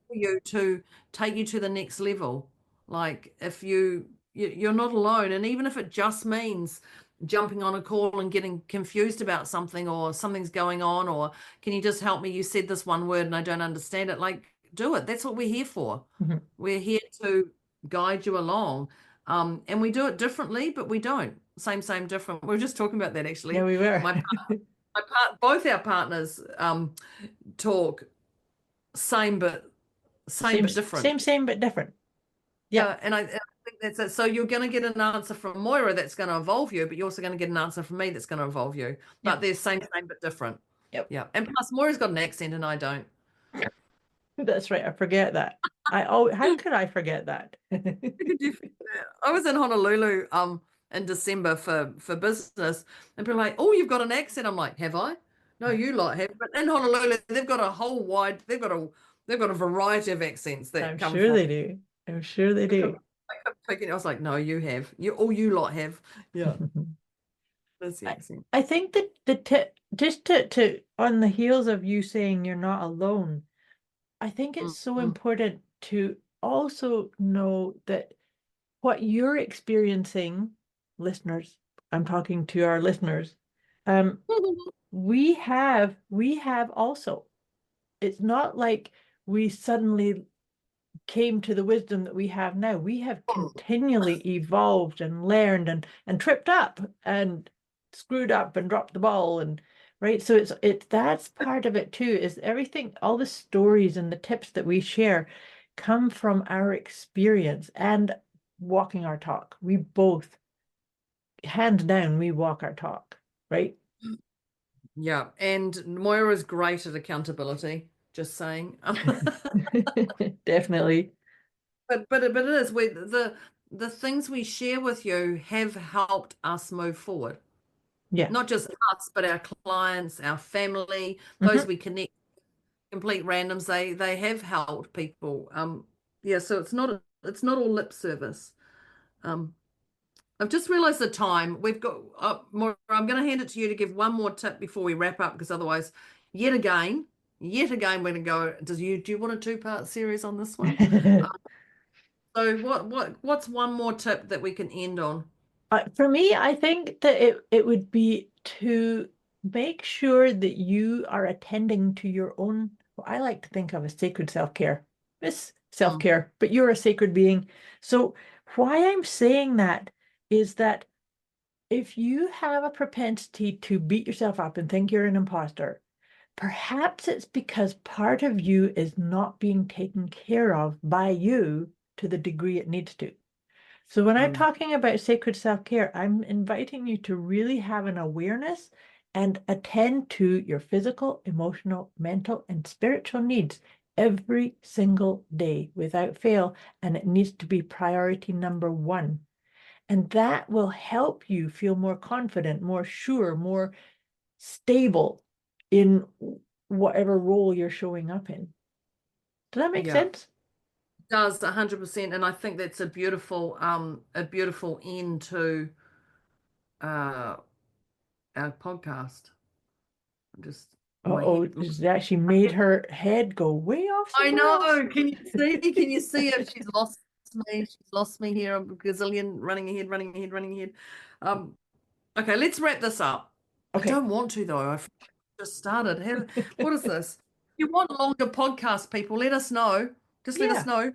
for you to take you to the next level. Like if you're not alone, and even if it just means jumping on a call and getting confused about something, or something's going on, or can you just help me? You said this one word and I don't understand it. Like, do it. That's what we're here for. Mhm. We're here to guide you along. And we do it differently, but we don't. Same, different. We were just talking about that actually. Yeah, we were. Both our partners talk same but different. Same, but different. Yeah, And I think that's it. So you're going to get an answer from Moira that's going to evolve you, but you're also going to get an answer from me that's going to evolve you. But Yep. they're same but different. Yep. Yeah. And plus, Moira's got an accent and I don't. That's right. I forget that. How could I forget that? I was in Honolulu in December for business, and people are like, "Oh, you've got an accent." I'm like, "Have I?" No, you lot have. But in Honolulu, they've got they've got a variety of accents that I'm come sure from. they do. I'm sure they do. I was like, "No, you have. You lot have." Yeah, that's the I, accent. I think that the tip, just to on the heels of you saying you're not alone, I think it's so Mm-hmm. important to also know that what you're experiencing, listeners, I'm talking to our listeners, um, we have also. It's not like we suddenly came to the wisdom that we have now. We have continually evolved and learned and tripped up and screwed up and dropped the ball, and right. So it's that's part of it too, is everything, all the stories and the tips that we share come from our experience and walking our talk. We both hands down, we walk our talk, right? Yeah, and Moira is great at accountability. Just saying. Definitely. But it is the things we share with you have helped us move forward. Yeah. Not just us, but our clients, our family, those Mhm. we connect, complete randoms. They have helped people. Yeah, so it's not all lip service. Um, I've just realized the time we've got. More, I'm going to hand it to you to give one more tip before we wrap up, because otherwise, yet again, we're going to go. Do you want a two-part series on this one? So what's one more tip that we can end on? For me, I think that it would be to make sure that you are attending to your own, what I like to think of as sacred self-care. It's Mm, self-care, but you're a sacred being. So why I'm saying that is that if you have a propensity to beat yourself up and think you're an imposter, perhaps it's because part of you is not being taken care of by you to the degree it needs to. So when I'm mm, talking about sacred self-care, I'm inviting you to really have an awareness and attend to your physical, emotional, mental, and spiritual needs every single day without fail. And it needs to be priority number one. And that will help you feel more confident, more sure, more stable in whatever role you're showing up in. Does that make yeah. sense? Does 100%, and I think that's a beautiful end to uh our podcast. Just my Uh-oh, head. it's actually made her head go way off I somewhere else. know. Can you see? Can you see if she's lost me? She's lost me here. I'm a gazillion running ahead, running ahead, running ahead. Um, okay, let's wrap this up. I Okay. don't want to though. I've just started. What is this? If you want longer podcast, people, let us know. Just let us Yeah. know.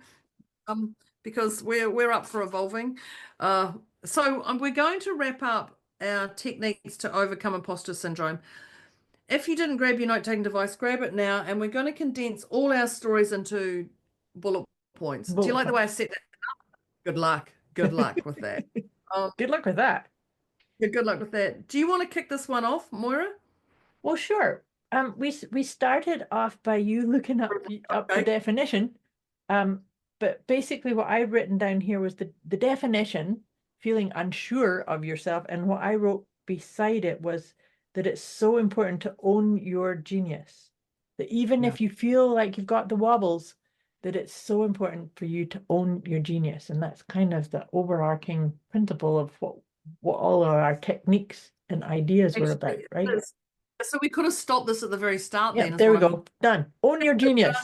Um, because we're up for evolving. So we're going to wrap up our techniques to overcome imposter syndrome. If you didn't grab your note-taking device, grab it now, and we're going to condense all our stories into bullet points. Do you Bullet like the way I points. said that? Good luck. Good luck with that. Um, Good luck with that. yeah, good luck with that. Do you want to kick this one off, Moira? Well, sure. We started off by you looking up the Okay. definition. But basically what I've written down here was the definition, feeling unsure of yourself, and what I wrote beside it was that it's so important to own your genius. That even Yeah. if you feel like you've got the wobbles, that it's so important for you to own your genius. And that's kind of the overarching principle of what all of our techniques and ideas were about, Actually, right? it is. So we could have stopped this at the very start Yeah, then, is there what we I'm. go. Done. Own your genius.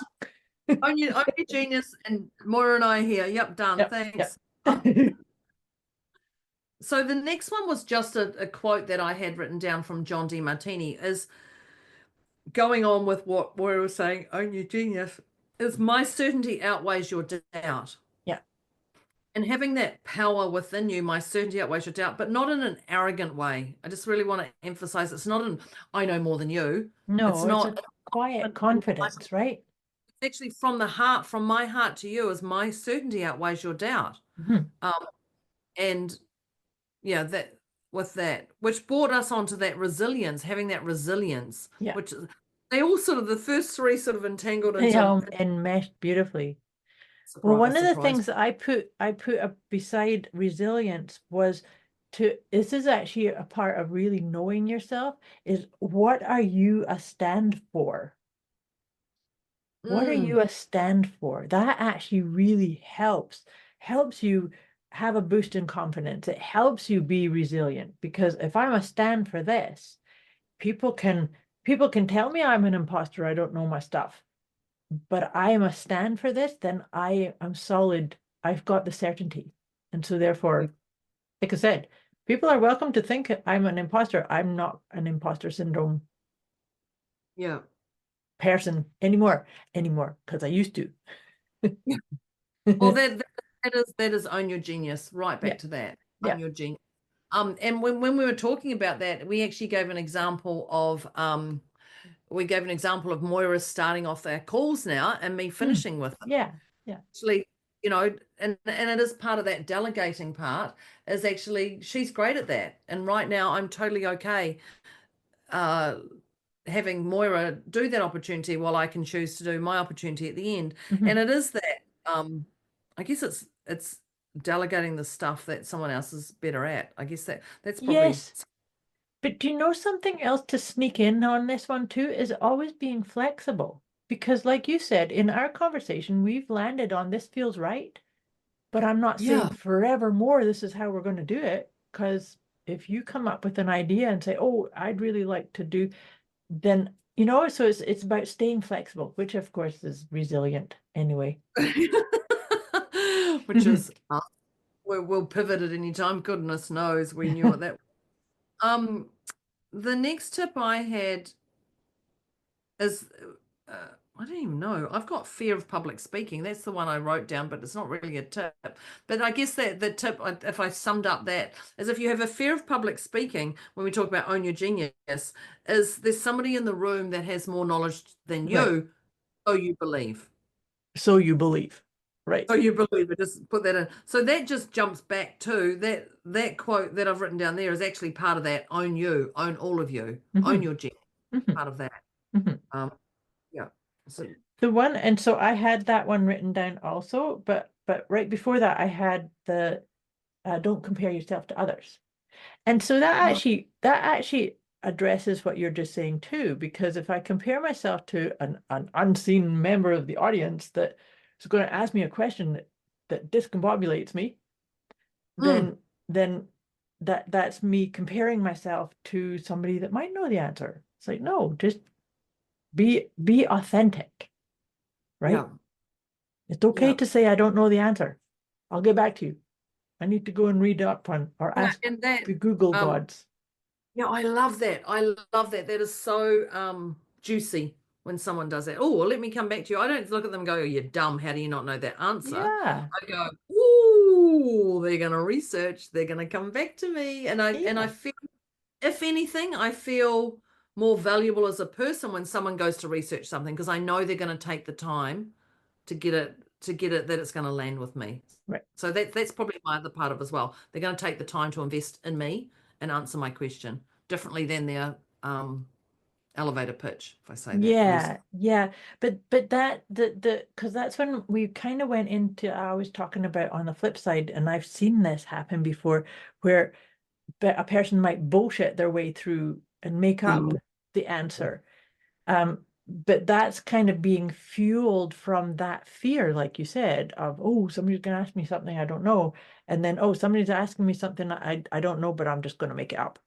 Own your genius, and Moira and I here. Yep, done. Yep, yep. Thanks. So the next one was just a quote that I had written down from John D. Martini, is going on with what Moira was saying, own your genius, is my certainty outweighs your doubt. Yeah. And having that power within you, my certainty outweighs your doubt, but not in an arrogant way. I just really want to emphasize it's not an I know more than you. It's No, it's a not quiet confidence, right? it's actually from the heart, from my heart to you, is my certainty outweighs your doubt. Mhm. Um, and yeah, that with that, which brought us onto that resilience, having that resilience, Yeah. which they all sort of the first three sort of entangled They into enmeshed beautifully. Well, one surprise, of the surprise. things that I put up beside resilience was this is actually a part of really knowing yourself, is what are you a stand for? What are Mm, you a stand for? That actually really helps you have a boost in confidence. It helps you be resilient, because if I'm a stand for this, people can people can tell me I'm an imposter, I don't know my stuff. But I am a stand for this, then I am solid. I've got the certainty. And so therefore, like I said, people are welcome to think I'm an imposter. I'm not an imposter syndrome yeah. person anymore, because I used to. Well, that is own your genius. Right Yeah, back to that. yeah. Own your genius. And when we were talking about that, we actually gave an example of Moira starting off our calls now and me Mm, finishing with it. yeah, yeah. Actually, and it is part of that delegating part, is actually, she's great at that. And right now I'm totally okay having Moira do that opportunity while I can choose to do my opportunity at the end. Mhm. And it is that I guess it's delegating the stuff that someone else is better at. I guess that's probably Yes. But do you know something else to sneak in on this one too is always being flexible. Because like you said, in our conversation, we've landed on this feels right, but I'm not saying yeah. forevermore this is how we're going to do it. Because if you come up with an idea and say, oh, I'd really like to do, then so it's about staying flexible, which of course is resilient anyway. Which is we'll pivot at any time. Goodness knows we knew what that was. The next tip I had is I don't even know. I've got fear of public speaking. That's the one I wrote down, but it's not really a tip. But I guess that the tip, if I summed up that, is if you have a fear of public speaking, when we talk about own your genius, is there's somebody in the room that has more knowledge than Right. you, so you believe. So you believe, right? So you believe it. Just put that in. So that just jumps back to that quote that I've written down there is actually part of that. Own you, own all of you, own your genius. Part of that. Yeah. So The one, and so I had that one written down also, but right before that I had the don't compare yourself to others. And so that actually addresses what you're just saying too, because if I compare myself to an unseen member of the audience that is going to ask me a question that discombobulates me, then that's me comparing myself to somebody that might know the answer. It's like, no, just be authentic, right? yeah. It's okay Yeah. to say I don't know the answer. I'll get back to you. I need to go and read up on or Yeah, ask and that the Google gods. yeah, I love that. I love that. That is so juicy when someone does that. Oh, well, let me come back to you. I don't look at them and go, oh, you're dumb. How do you not know that answer? Yeah, I go, ooh, they're gonna research, they're gonna come back to me. And I yeah, feel, if anything, I feel more valuable as a person when someone goes to research something because I know they're gonna take the time to get it that it's gonna land with me. right. So that's probably my other part of as well. They're going to take the time to invest in me and answer my question differently than their elevator pitch, if I say that Yeah, loosely. yeah. But that the because that's when we kind of went into I was talking about on the flip side, and I've seen this happen before where a person might bullshit their way through and make up the answer. But that's kind of being fueled from that fear, like you said, of, oh, somebody's gonna ask me something I don't know. And then, oh, somebody's asking me something I don't know, but I'm just gonna make it up.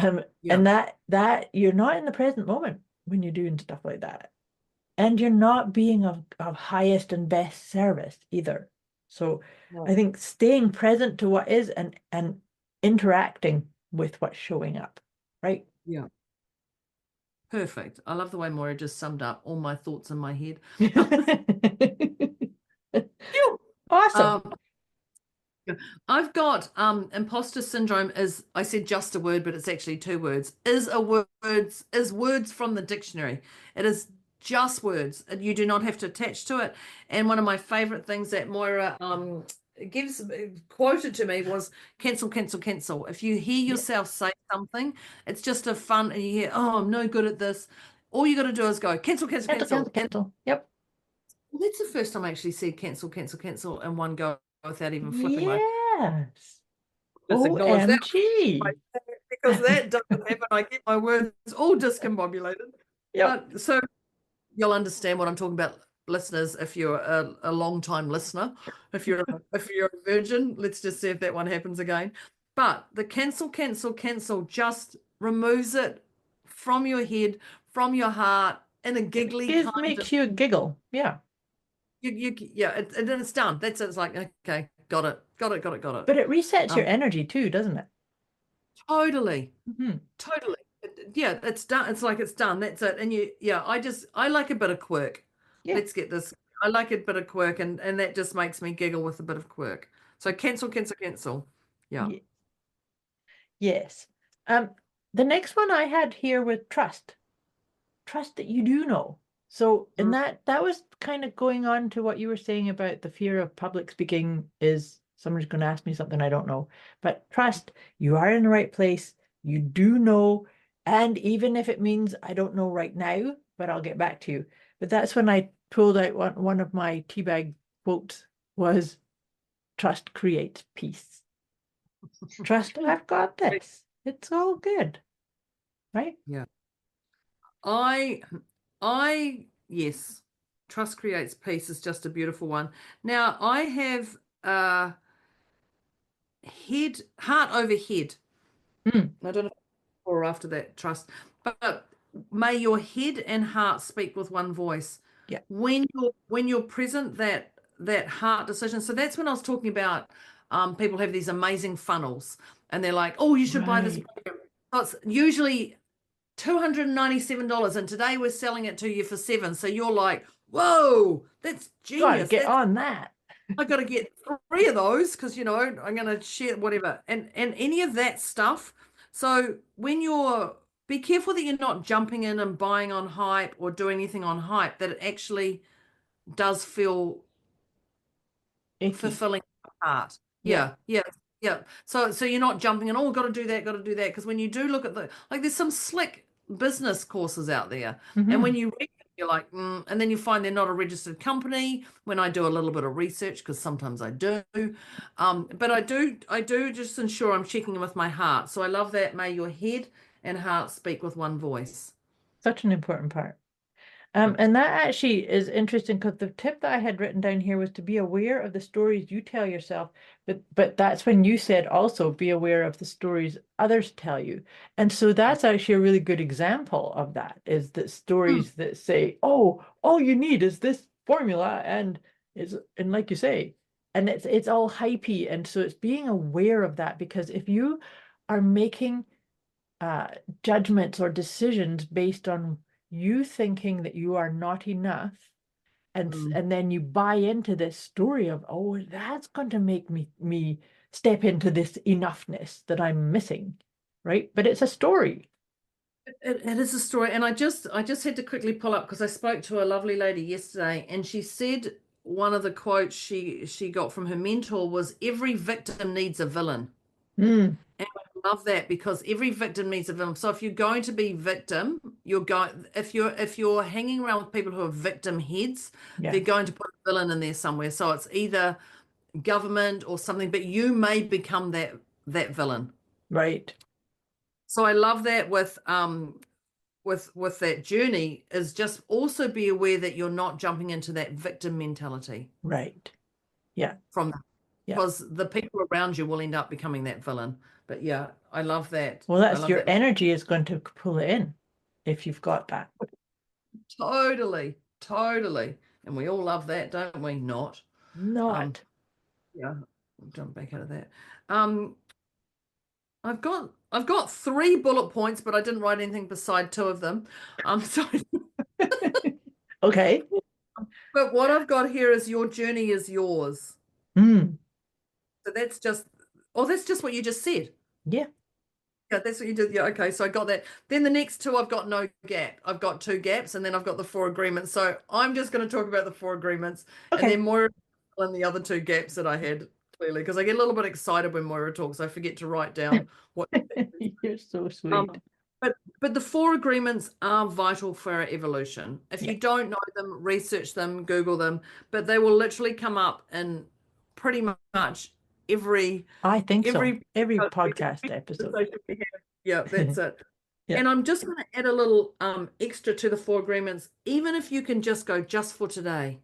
Yeah. And that you're not in the present moment when you're doing stuff like that. And you're not being of highest and best service either. So Yeah. I think staying present to what is and interacting with what's showing up, right? Yeah. Perfect. I love the way Moira just summed up all my thoughts in my head. Phew. Awesome. Um, I've got imposter syndrome is I said just a word, but it's actually two words. Is words from the dictionary. It is just words. You do not have to attach to it. And one of my favorite things that Moira gives quoted to me was cancel, cancel, cancel. If you hear Yeah. yourself say something, it's just a fun and you hear, oh, I'm no good at this. All you got to do is go cancel, cancel, Cancel, cancel. cancel, cancel. Yep. And that's the first time I actually said cancel, cancel, cancel in one go without even flipping my Yes. just acknowledge that OMG. because that doesn't happen. I get my words all discombobulated. Yep. But so you'll understand what I'm talking about, listeners, if you're a long time listener. If you're a virgin, let's just see if that one happens again. But the cancel, cancel, cancel just removes it from your head, from your heart, in a giggly It kind of makes you giggle. Yeah. yeah, and then it's done. That's it. It's like, okay, got it. But it resets your Um, energy too, doesn't it? totally. Mhm. Totally. Yeah, it's done. It's like it's done. That's it. And I like a bit of quirk. Yeah. Let's get this. I like a bit of quirk and that just makes me giggle with a bit of quirk. So cancel, cancel, cancel. Yeah. Yes. Um, the next one I had here with trust. Trust that you do know. So, and Mm. that was kind of going on to what you were saying about the fear of public speaking is Somebody's going to ask me something I don't know. But trust, you are in the right place. You do know. And even if it means I don't know right now, but I'll get back to you. But that's when I pulled out one of my teabag quotes was, trust creates peace. Trust, I've got this. It's all good. Right? Yeah. Yes, trust creates peace is just a beautiful one. Now I have heart over head. Mm. I don't know or after that trust, but may your head and heart speak with one voice. Yeah. When you're present, that heart decision. So that's when I was talking about people have these amazing funnels and they're like, oh, you should buy this Right. program. So it's usually $297, and today we're selling it to you for $7. So you're like, whoa, that's Gotta genius. get on that. I got to get 3 of those because I'm going to share whatever and any of that stuff. So when be careful that you're not jumping in and buying on hype or doing anything on hype, that it actually does feel Icky. fulfilling heart. Yeah. Yeah. So you're not jumping in, oh, got to do that. Because when you do look at there's some slick business courses out there. And when you read it, you're like, and then you find they're not a registered company. When I do a little bit of research, because sometimes I do, but I do just ensure I'm checking in with my heart. So I love that. May your head and heart speak with one voice. Such an important part. And that actually is interesting because the tip that I had written down here was to be aware of the stories you tell yourself, but that's when you said also be aware of the stories others tell you. And so that's actually a really good example of that, is that stories that say, oh, all you need is this formula, and like you say, and it's all hypey. And so it's being aware of that, because if you are making judgments or decisions based on you thinking that you are not enough, and then you buy into this story of, oh, that's going to make me step into this enoughness that I'm missing, right? But it's a story. It is a story, and I just had to quickly pull up because I spoke to a lovely lady yesterday, and she said one of the quotes she got from her mentor was, every victim needs a villain. Mm. And I love that, because every victim needs a villain. So if you're going to be victim, if you're hanging around with people who are victim heads, Yeah. they're going to put a villain in there somewhere. So it's either government or something, but you may become that villain. Right. So I love that with that journey, is just also be aware that you're not jumping into that victim mentality. Right. Yeah. Because the people around you will end up becoming that villain. But yeah, I love that. Well, that's your energy is going to pull it in if you've got that. Totally. And we all love that, don't we? Not. Yeah, I'll jump back out of that. I've got 3 bullet points, but I didn't write anything beside 2 of them. Sorry. Okay. But what I've got here is, your journey is yours. So that's just what you just said. Yeah. Yeah, that's what you did. Yeah, okay. So I got that. Then the next 2, I've got no gap. I've got 2 gaps, and then I've got the 4 agreements. So I'm just going to talk about the 4 agreements, and then Moira and the other 2 gaps that I had, clearly, because I get a little bit excited when Moira talks. I forget to write down what. You're so sweet. But the 4 agreements are vital for our evolution. If you don't know them, research them, Google them, but they will literally come up in pretty much every podcast episode. Yeah, that's it. Yeah. And I'm just going to add a little extra to the 4 agreements. Even if you can just go, just for today.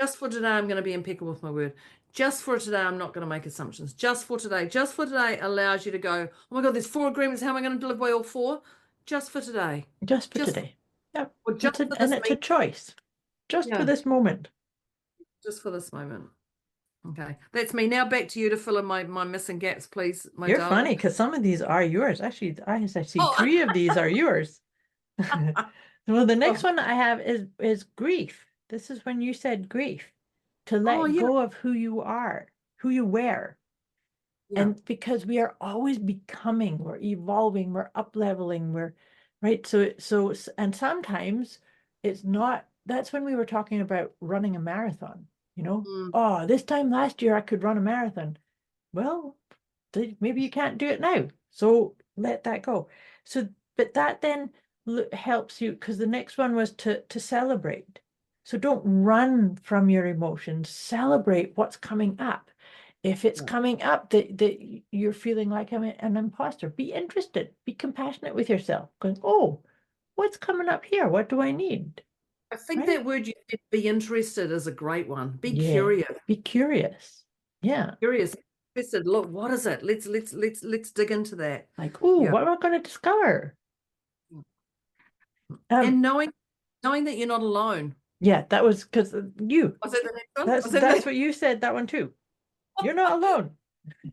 Just for today, I'm going to be impeccable with my word. Just for today, I'm not going to make assumptions. Just for today allows you to go, oh my God, there's 4 agreements. How am I going to live by all 4? Just for today. Just for today. Yeah. And it's a choice. Just for this moment. Just for this moment. Okay. That's me. Now back to you to fill in my missing gaps, please. You're funny, because some of these are yours. Actually, I see 3 of these are yours. Well, the next one I have is grief. This is when you said grief. To let go of who you are, who you were. Yeah. And because we are always becoming, we're evolving, we're up-leveling, right? So, and sometimes it's not, that's when we were talking about running a marathon. You know, Mm. oh, this time last year I could run a marathon. Well, maybe you can't do it now. So let that go. So, but that then helps you, because the next one was to celebrate. So don't run from your emotions. Celebrate what's coming up. If it's coming up that you're feeling like I'm an imposter, be interested, be compassionate with yourself. Going, oh, what's coming up here? What do I need? I think Right? that word you said, be interested, is a great one. Be Yeah. curious. Be curious. Yeah. Curious. Interested. Look, what is it? Let's dig into that. Like, oh, Yeah. what am I going to discover? And knowing that you're not alone. Yeah, that was because you. Was that the next one? That's Was that that's the- what you said, that one too. You're not alone.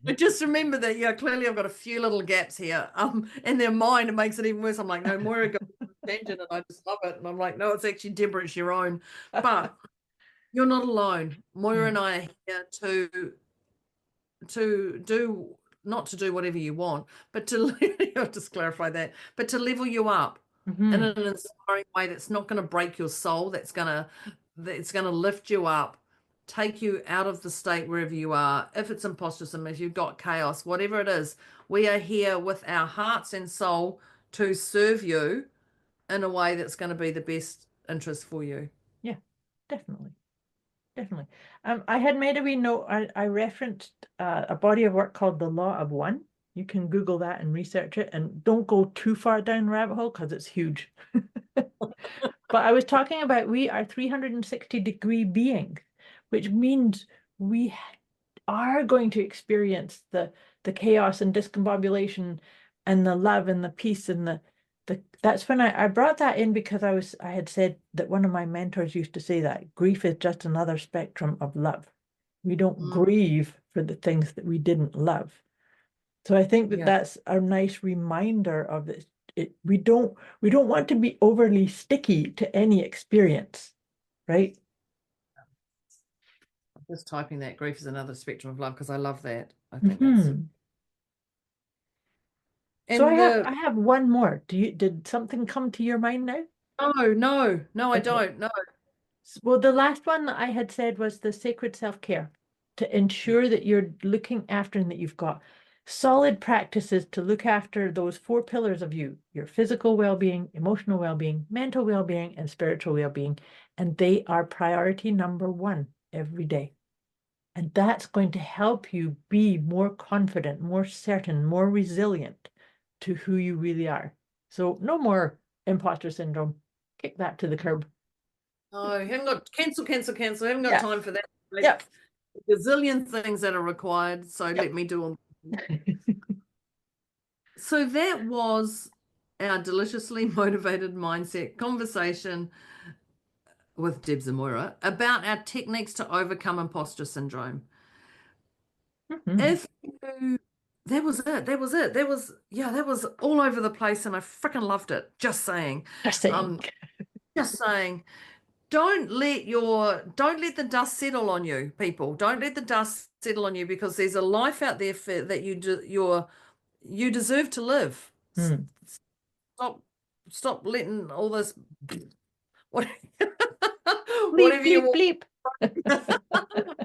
I just remember that, yeah, clearly I've got a few little gaps here. In their mind, it makes it even worse. I'm like, no, Moira got a tangent and I just love it. And I'm like, no, it's actually Deborah, it's your own. But you're not alone. Moira and I are here to do, not to do whatever you want, but to I'll just clarify that, but to level you up in an inspiring way that's not going to break your soul, that's going to lift you up, take you out of the state wherever you are. If it's imposter syndrome, if you've got chaos, whatever it is, we are here with our hearts and soul to serve you in a way that's going to be the best interest for you. Yeah, definitely. Definitely. I had made a wee note. I referenced a body of work called The Law of One. You can Google that and research it, and don't go too far down the rabbit hole because it's huge. But I was talking about we are 360-degree beings, which means we are going to experience the chaos and discombobulation and the love and the peace and the that's when I brought that in because I had said that one of my mentors used to say that grief is just another spectrum of love. We don't grieve for the things that we didn't love. So I think that Yeah. that's a nice reminder of this. We don't want to be overly sticky to any experience, right? Just typing that grief is another spectrum of love because I love that. I think that's So and I have one more. Did something come to your mind now? no, I Okay. don't. No. Well, the last one that I had said was the sacred self-care to ensure that you're looking after and that you've got solid practices to look after those 4 pillars of you, your physical well-being, emotional well-being, mental well-being, and spiritual well-being. And they are priority number 1 every day. And that's going to help you be more confident, more certain, more resilient to who you really are. So no more imposter syndrome. Kick that to the curb. No, haven't got cancel. Haven't got Yeah. time for that. Like, Yep. gazillion things that are required. So let me do them. So that was our deliciously motivated mindset conversation with Debz and Moira about our techniques to overcome imposter syndrome. If you, that was it. That was all over the place, and I freaking loved it. Just saying. Just saying. Just saying. Don't let the dust settle on you, people. Don't let the dust settle on you because there's a life out there that you deserve to live. Stop letting all this what, whatever you want. Bleep.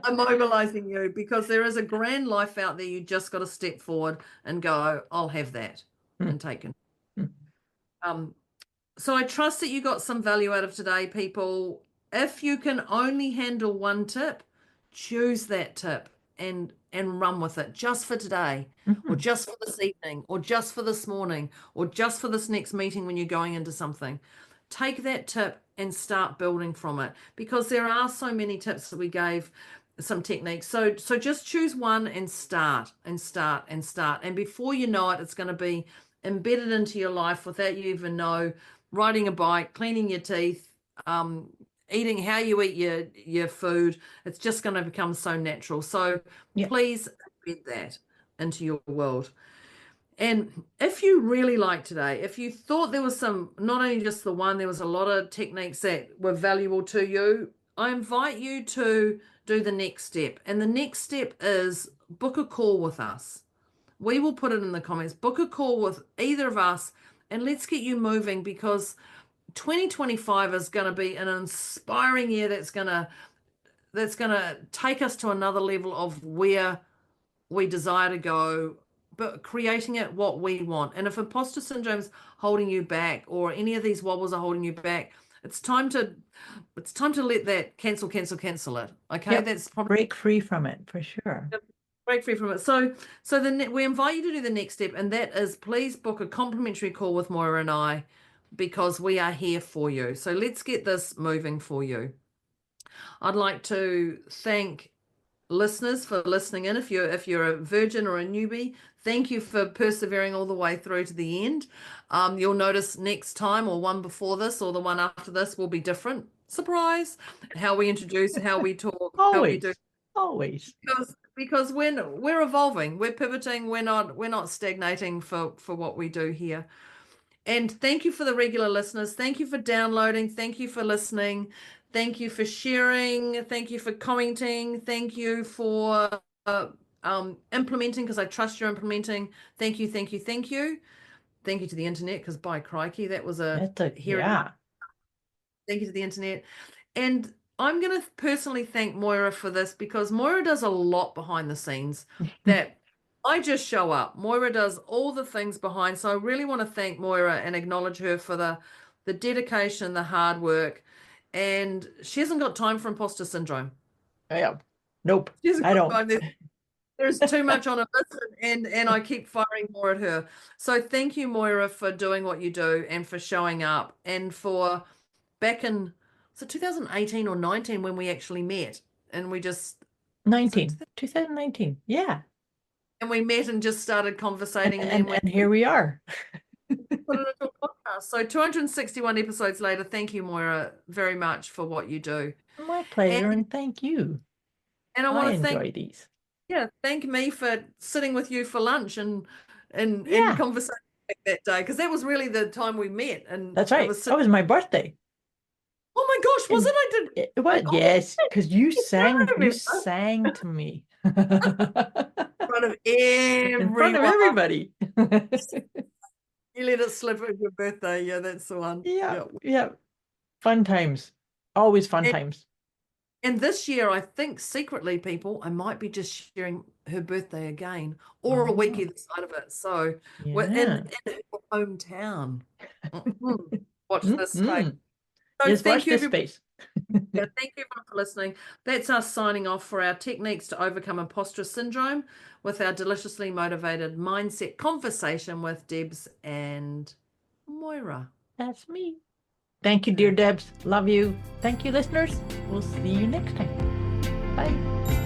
I'm mobilizing you because there is a grand life out there. You just got to step forward and go, I'll have that and take it. So I trust that you got some value out of today, people. If you can only handle one tip, choose that tip and run with it just for today or just for this evening or just for this morning or just for this next meeting when you're going into something. Take that tip and start building from it because there are so many tips that we gave, some techniques. So just choose one and start. And before you know it, it's going to be embedded into your life without you even know. Riding a bike, cleaning your teeth, eating how you eat your food. It's just going to become so natural. So please embed that into your world. And if you really liked today, if you thought there was some, not only just the one, there was a lot of techniques that were valuable to you, I invite you to do the next step. And the next step is book a call with us. We will put it in the comments. Book a call with either of us and let's get you moving because 2025 is going to be an inspiring year that's going to take us to another level of where we desire to go, but creating it what we want. And if imposter syndrome's holding you back, or any of these wobbles are holding you back, it's time to let that cancel it. Okay, Yep. that's probably Break free from it for sure. break free from it. So we invite you to do the next step, and that is please book a complimentary call with Moira and I, because we are here for you. So let's get this moving for you. I'd like to thank listeners for listening in. If you're a virgin or a newbie, thank you for persevering all the way through to the end. You'll notice next time, or one before this, or the one after this, will be different. Surprise! How we introduce, how we talk, how we do. Always. Because we're evolving, we're pivoting, we're not stagnating for what we do here. And thank you for the regular listeners. Thank you for downloading. Thank you for listening. Thank you for sharing. Thank you for commenting. Thank you for implementing, because I trust you're implementing. Thank you, thank you, thank you. Thank you to the internet, because by crikey, that was Yeah. Thank you to the internet. And I'm going to personally thank Moira for this, because Moira does a lot behind the scenes that I just show up. Moira does all the things behind. So I really want to thank Moira and acknowledge her for the dedication, the hard work. And she hasn't got time for imposter syndrome. Yeah. Nope. She hasn't I got don't. time. There's too much on her list, and I keep firing more at her. So thank you, Moira, for doing what you do, and for showing up, and for back in 2018 or 19 when we actually met, and we just 2019. Yeah. and we met and just started conversating, and then And here we are. put it into a podcast. So 261 episodes later, thank you, Moira, very much for what you do. My pleasure, and thank you. And I want to enjoy these. thank me for sitting with you for lunch and Yeah. conversation that day, because that was really the time we met. And That's right. That was my birthday. Oh my gosh, was it? I did. It was, yes, because you sang to me. In front of everyone. In front of everybody. You let it slip at your birthday. Yeah, that's the one. Yeah. Fun times. Always fun times. And this year, I think secretly, people, I might be just sharing her birthday again, or a week either side of it. So we're in her hometown. Watch this space. So yes, thank watch you, this space. Thank you everyone for listening. That's us signing off for our techniques to overcome imposter syndrome with our deliciously motivated mindset conversation with Debz and Moira. That's me. Thank you, dear Debz. Love you. Thank you, listeners. We'll see you next time. Bye.